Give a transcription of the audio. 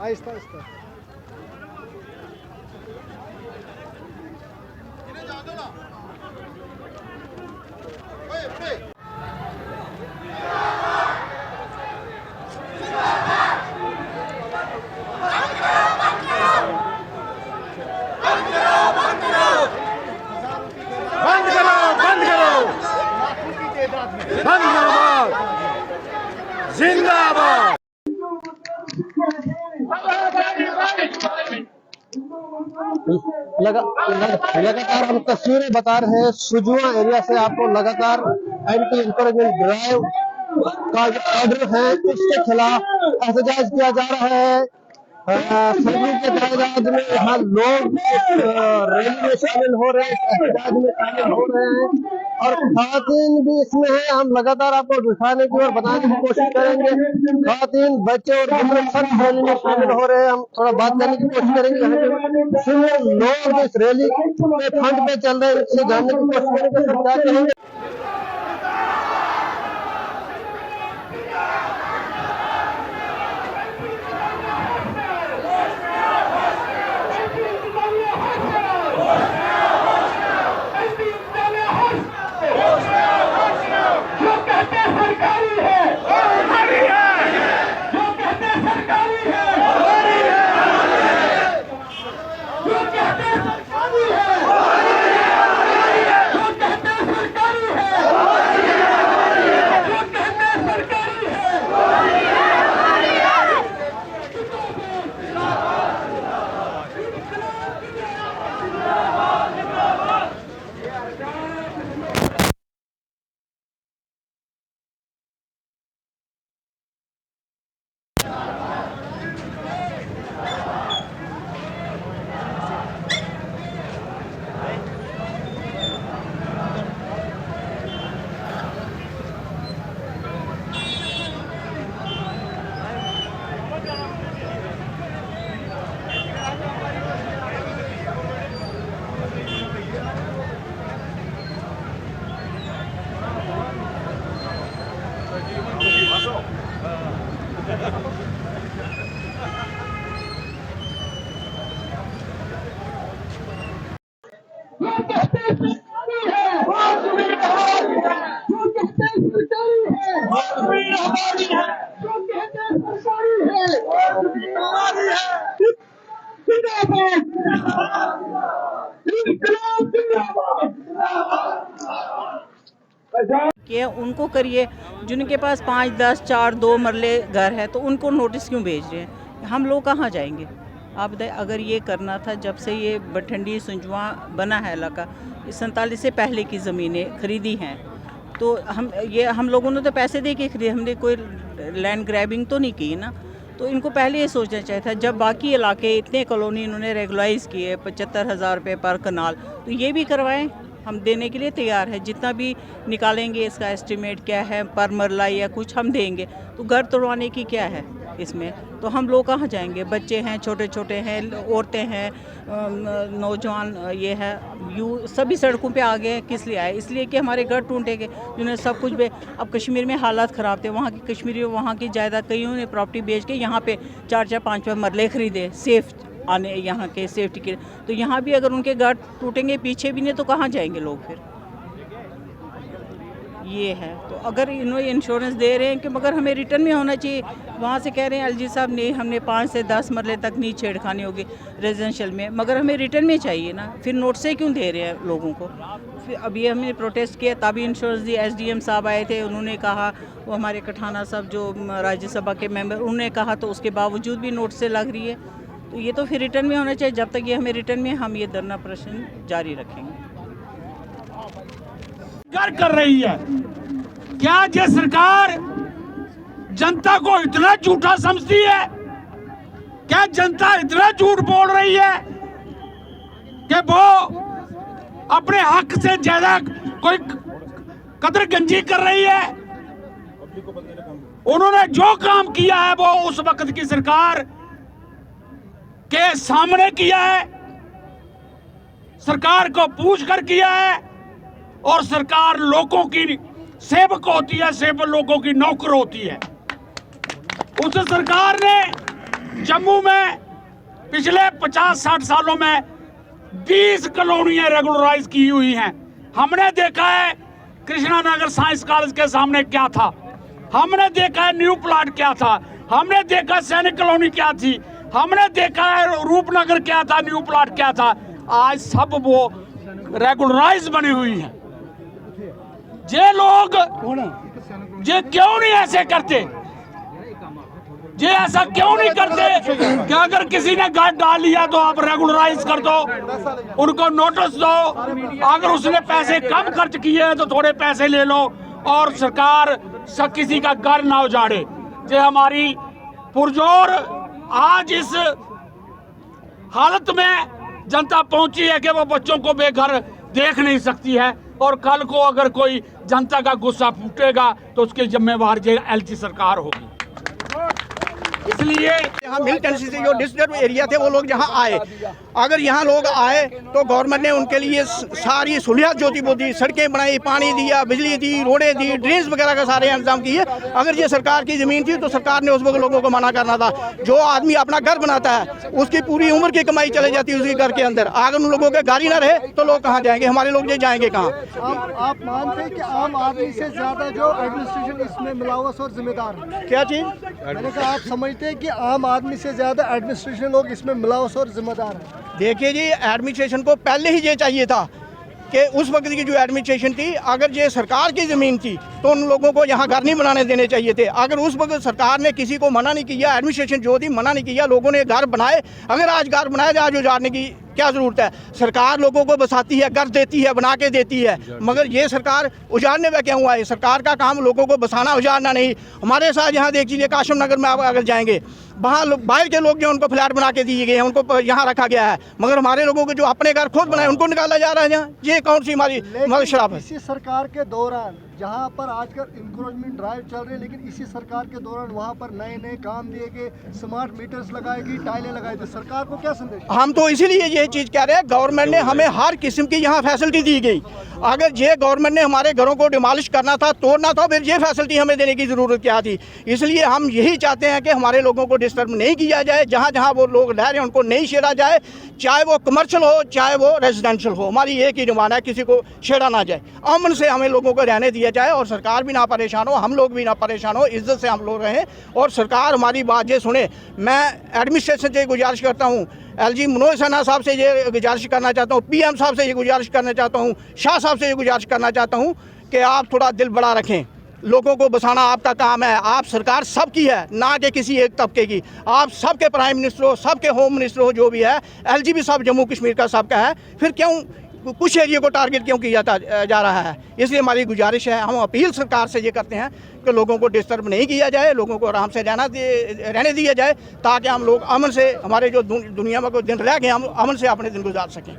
आहिस्ता आहिस्ता। जिंदाबाद। लगातार हम तस्वीरें बता रहे हैं सुजुआ एरिया से आपको। लगातार एंटी इंकरेजमेंट ड्राइव का जो ऑर्डर है उसके खिलाफ एहतजाज किया जा रहा है। सभी के तादाद में यहाँ लोग रैली में शामिल हो रहे हैं, एहतजाज में शामिल हो रहे हैं और खातून भी इसमें है। हम लगातार आपको दिखाने की और बताने की कोशिश करेंगे। खातून, बच्चे और बुजुर्ग सब रैली में शामिल हो रहे हैं। हम थोड़ा बात करने की कोशिश करेंगे। यहाँ के लोग इस रैली के फ्रंट पे चल रहे हैं, इससे जानने की कोशिश करेंगे सब क्या कहेंगे। कि उनको करिए, जिनके पास 5, 10, 4, 2 मरले घर है तो उनको नोटिस क्यों भेज रहे हैं? हम लोग कहाँ जाएंगे? आप बताइए। अगर ये करना था जब से ये बठंडी सुंजवा बना है इलाका, 47 से पहले की ज़मीनें खरीदी हैं तो हम लोगों ने तो पैसे दे के खरीदी, हमने कोई लैंड ग्रैबिंग तो नहीं की ना। तो इनको पहले ये सोचना चाहिए था। जब बाकी इलाके इतने कॉलोनी इन्होंने रेगुलाइज़ किए 75,000 रुपये पर कनाल, तो ये भी करवाएं। हम देने के लिए तैयार है, जितना भी निकालेंगे इसका एस्टिमेट क्या है पर मरला या कुछ हम देंगे। तो घर तोड़वाने की क्या है इसमें? तो हम लोग कहाँ जाएंगे? बच्चे हैं, छोटे छोटे हैं, औरतें हैं, नौजवान ये है, यू सभी सड़कों पे आ गए। किस लिए आए? इसलिए कि हमारे घर टूटेंगे, जिन्होंने सब कुछ अब कश्मीर में हालात ख़राब थे, वहाँ की कश्मीरी वहाँ की जायदाद कईयों ने प्रॉपर्टी बेच के यहाँ पे 4-4, 5-5 मरले खरीदे सेफ आने यहाँ के सेफ्टी के। तो यहाँ भी अगर उनके घर टूटेंगे पीछे भी नहीं तो कहाँ जाएंगे लोग फिर? ये है। तो अगर इन्होंने इंश्योरेंस दे रहे हैं कि मगर हमें रिटर्न में होना चाहिए। वहाँ से कह रहे हैं एलजी साहब ने हमने 5 से 10 मरले तक नहीं छेड़खानी होगी रेजिडेंशियल में, मगर हमें रिटर्न में चाहिए ना। फिर नोट से क्यों दे रहे हैं लोगों को? फिर अभी हमने प्रोटेस्ट किया तभी इंश्योरेंस दी। एसडीएम साहब आए थे, उन्होंने कहा, वो हमारे कठाना साहब जो राज्यसभा के मेंबर, उन्होंने कहा, तो उसके बावजूद भी नोट से लग रही है। तो ये तो फिर रिटर्न में होना चाहिए। जब तक ये हमें रिटर्न में, हम ये धरना प्रदर्शन जारी रखेंगे। कर रही है क्या ये सरकार जनता को इतना झूठा समझती है? क्या जनता इतना झूठ बोल रही है कि वो अपने हक से ज्यादा कोई कदर गंजी कर रही है? उन्होंने जो काम किया है वो उस वक्त की सरकार के सामने किया है, सरकार को पूछ कर किया है। और सरकार लोगों की सेवक होती है, सेवक लोगों की नौकर होती है। उस सरकार ने जम्मू में पिछले 50-60 सालों में 20 कॉलोनियां रेगुलराइज की हुई हैं। हमने देखा है कृष्णा नगर साइंस कॉलेज के सामने क्या था, हमने देखा है न्यू प्लाट क्या था, हमने देखा सैनिक कॉलोनी क्या थी, हमने देखा है रूपनगर क्या था, न्यू प्लाट क्या था। आज सब वो रेगुलराइज बनी हुई है। ये लोग ये क्यों नहीं ऐसे करते, ये ऐसा क्यों नहीं करते कि अगर किसी ने घर डाल लिया तो आप रेगुलराइज कर दो, उनको नोटिस दो। अगर उसने पैसे कम खर्च किए हैं तो थोड़े पैसे ले लो और सरकार किसी का घर ना उजाड़े। ये हमारी पुरजोर आज इस हालत में जनता पहुंची है कि वो बच्चों को बेघर देख नहीं सकती है, और कल को अगर कोई जनता का गुस्सा फूटेगा तो उसकी जिम्मेवार एलजी सरकार होगी। इसलिए यहाँ मिलिटेंसी से जो डिस्टर्ब एरिया थे वो लोग यहाँ आए। अगर यहाँ लोग आए तो गवर्नमेंट ने उनके लिए सारी सहूलियत जो थी वो दी, सड़कें बनाई, पानी दिया, बिजली दी, रोडें दी, ड्रेन्स वगैरह का सारे इंतजाम किए। अगर ये सरकार की ज़मीन थी तो सरकार ने उस वक्त लोगों को मना करना था। जो आदमी अपना घर बनाता है उसकी पूरी उम्र की कमाई चले जाती है उसके घर के अंदर। अगर उन लोगों के घर ही ना रहे तो लोग कहाँ जाएंगे, हमारे लोग ये जाएंगे कहाँ। आप मानते हैं कि आम आदमी से ज्यादा जो एडमिनिस्ट्रेशन इसमें मिलावस और जिम्मेदार है? क्या चीज़? मैंने कहा आप समझते हैं कि आम आदमी से ज्यादा एडमिनिस्ट्रेशन लोग इसमें मिलावस और जिम्मेदार है? देखिए जी, एडमिनिस्ट्रेशन को पहले ही ये चाहिए था कि उस वक्त की जो एडमिनिस्ट्रेशन थी, अगर ये सरकार की ज़मीन थी तो उन लोगों को यहाँ घर नहीं बनाने देने चाहिए थे। अगर उस वक्त सरकार ने किसी को मना नहीं किया, एडमिनिस्ट्रेशन जो थी मना नहीं किया, लोगों ने घर बनाए। अगर आज घर बनाए आज उजाड़ने की क्या ज़रूरत है? सरकार लोगों को बसाती है, घर देती है, बना के देती है, मगर ये सरकार उजाड़ने में क्यों आए? सरकार का काम लोगों को बसाना, उजाड़ना नहीं। हमारे साथ यहाँ देख लीजिए काशिम नगर में आप अगर जाएंगे, वहाँ बाहर के लोग जो उनको फ्लैट बना के दिए गए हैं, उनको यहाँ रखा गया है, मगर हमारे लोगों को जो अपने घर खुद बनाए उनको निकाला जा रहा है यहाँ। ये कौन सी हमारी शराब है? इसी सरकार के दौरान जहाँ पर आजकल इंक्रोचमेंट ड्राइव चल रही है, लेकिन इसी सरकार के दौरान वहाँ पर नए नए काम दिए गए, स्मार्ट मीटर्स लगाए गए, टाइलें लगाई गई। सरकार को क्या संदेश? हम तो इसीलिए ये चीज़ कह रहे हैं, गवर्नमेंट ने हमें हर किस्म की यहाँ फैसिलिटी दी गई। अगर ये गवर्नमेंट ने हमारे घरों को डिमोलिश करना था, तोड़ना था, फिर ये फैसिलिटी हमें देने की ज़रूरत क्या थी? इसलिए हम यही चाहते हैं कि हमारे लोगों को डिस्टर्ब नहीं किया जाए। जहाँ जहाँ वो लोग रह रहे हैं उनको नहीं छेड़ा जाए, चाहे वो कमर्शियल हो चाहे वो रेजिडेंशियल हो। हमारी एक ही डिमांड है, किसी को छेड़ा ना जाए, अमन से हमें लोगों को रहने दिया जाए, और सरकार भी ना परेशान हो, हम लोग भी ना परेशान हो, इज्जत से हम लोग रहें और सरकार हमारी बात ये सुने। मैं एडमिनिस्ट्रेशन से गुजारिश करता हूँ, एलजी मनोज सिन्हा साहब से ये गुजारिश करना चाहता हूँ, पीएम साहब से ये गुजारिश करना चाहता हूँ, शाह साहब से ये गुजारिश करना चाहता हूँ कि आप थोड़ा दिल बड़ा रखें। लोगों को बसाना आपका काम है। आप सरकार सबकी है, ना कि किसी एक तबके की। आप सबके प्राइम मिनिस्टर हो, सबके होम मिनिस्टर हो, जो भी है, एलजी भी सब जम्मू कश्मीर का सबका है। फिर क्यों कुछ एरिया को टारगेट क्यों किया जा रहा है? इसलिए हमारी गुजारिश है, हम अपील सरकार से ये करते हैं कि लोगों को डिस्टर्ब नहीं किया जाए, लोगों को आराम से रहने दिया जाए, ताकि हम लोग अमन से, हमारे जो दुनिया में कोई दिन रह गए, हम अमन से अपने दिन गुजार सकें।